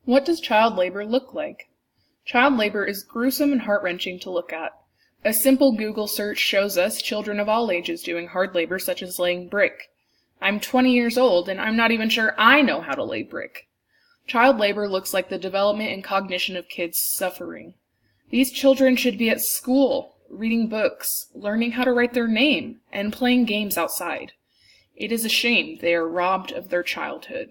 What does child labor look like? Child labor is gruesome and heart-wrenching to look at. A simple Google search shows us children of all ages doing hard labor such as laying brick. I'm 20 years old and I'm not even sure I know how to lay brick. Child labor looks like the development and cognition of kids suffering. These children should be at school, reading books, learning how to write their name, and playing games outside. It is a shame they are robbed of their childhood.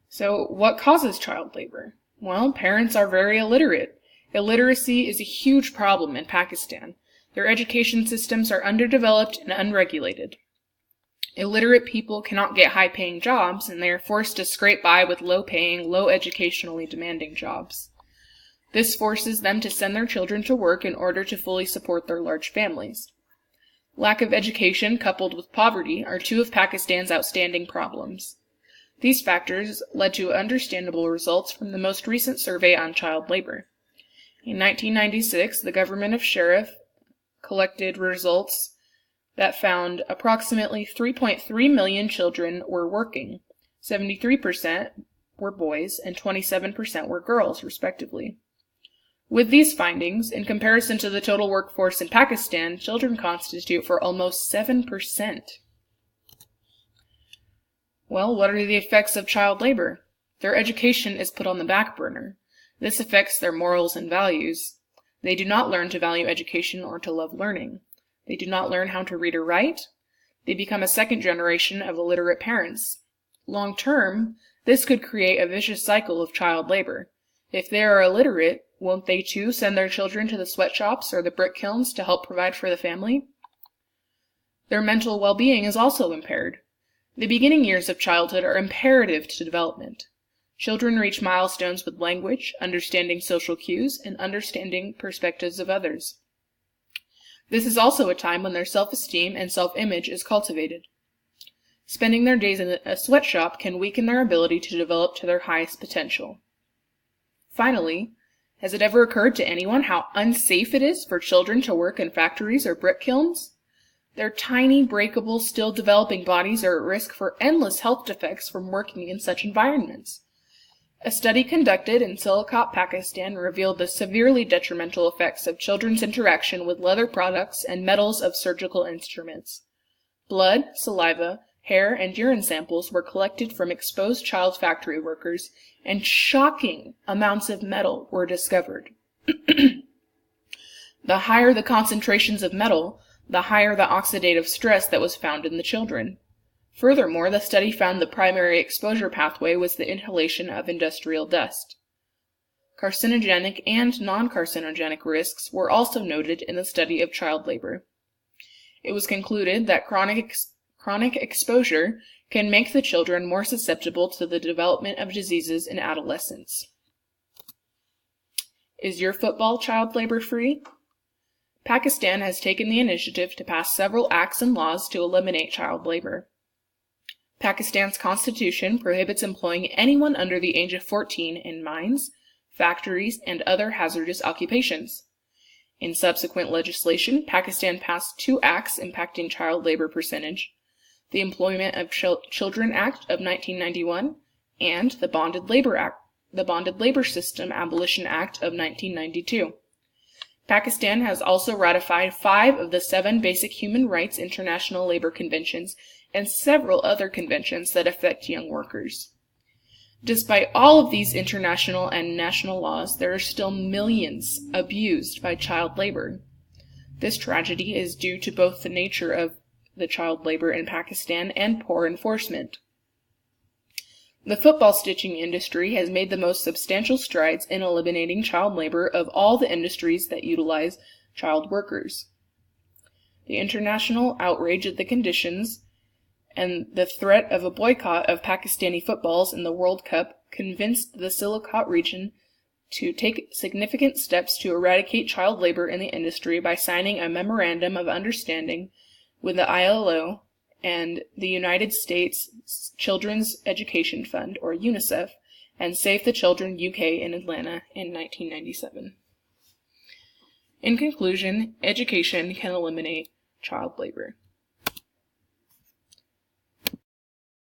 So, what causes child labor? Well, parents are very illiterate. Illiteracy is a huge problem in Pakistan. Their education systems are underdeveloped and unregulated. Illiterate people cannot get high-paying jobs, and they are forced to scrape by with low-paying, low-educationally demanding jobs. This forces them to send their children to work in order to fully support their large families. Lack of education coupled with poverty are two of Pakistan's outstanding problems. These factors led to understandable results from the most recent survey on child labor. In 1996, the government of Sharif collected results that found approximately 3.3 million children were working. 73% were boys and 27% were girls, respectively. With these findings, in comparison to the total workforce in Pakistan, children constitute for almost 7%. Well, what are the effects of child labor? Their education is put on the back burner. This affects their morals and values. They do not learn to value education or to love learning. They do not learn how to read or write. They become a second generation of illiterate parents. Long term, this could create a vicious cycle of child labor. If they are illiterate, won't they too send their children to the sweatshops or the brick kilns to help provide for the family? Their mental well-being is also impaired. The beginning years of childhood are imperative to development. Children reach milestones with language, understanding social cues, and understanding perspectives of others. This is also a time when their self-esteem and self-image is cultivated. Spending their days in a sweatshop can weaken their ability to develop to their highest potential. Finally, has it ever occurred to anyone how unsafe it is for children to work in factories or brick kilns? Their tiny, breakable, still developing bodies are at risk for endless health defects from working in such environments. A study conducted in Sialkot, Pakistan, revealed the severely detrimental effects of children's interaction with leather products and metals of surgical instruments. Blood, saliva, hair, and urine samples were collected from exposed child factory workers, and shocking amounts of metal were discovered. The higher the concentrations of metal, the higher the oxidative stress that was found in the children. Furthermore, the study found the primary exposure pathway was the inhalation of industrial dust. Carcinogenic and non-carcinogenic risks were also noted in the study of child labor. It was concluded that chronic exposure can make the children more susceptible to the development of diseases in adolescence. Is your football child labor free? Pakistan has taken the initiative to pass several acts and laws to eliminate child labor. Pakistan's constitution prohibits employing anyone under the age of 14 in mines, factories, and other hazardous occupations. In subsequent legislation, Pakistan passed 2 acts impacting child labor percentage: the Employment of Children Act of 1991 and the Bonded Labor System Abolition Act of 1992. Pakistan has also ratified 5 of the 7 basic human rights international labor conventions and several other conventions that affect young workers. Despite all of these international and national laws, there are still millions abused by child labor. This tragedy is due to both the nature of the child labor in Pakistan and poor enforcement. The football stitching industry has made the most substantial strides in eliminating child labor of all the industries that utilize child workers. The international outrage at the conditions and the threat of a boycott of Pakistani footballs in the World Cup convinced the Sialkot region to take significant steps to eradicate child labor in the industry by signing a Memorandum of Understanding with the ILO and the United States Children's Education Fund, or UNICEF, and Save the Children UK in Atlanta in 1997. In conclusion, education can eliminate child labor.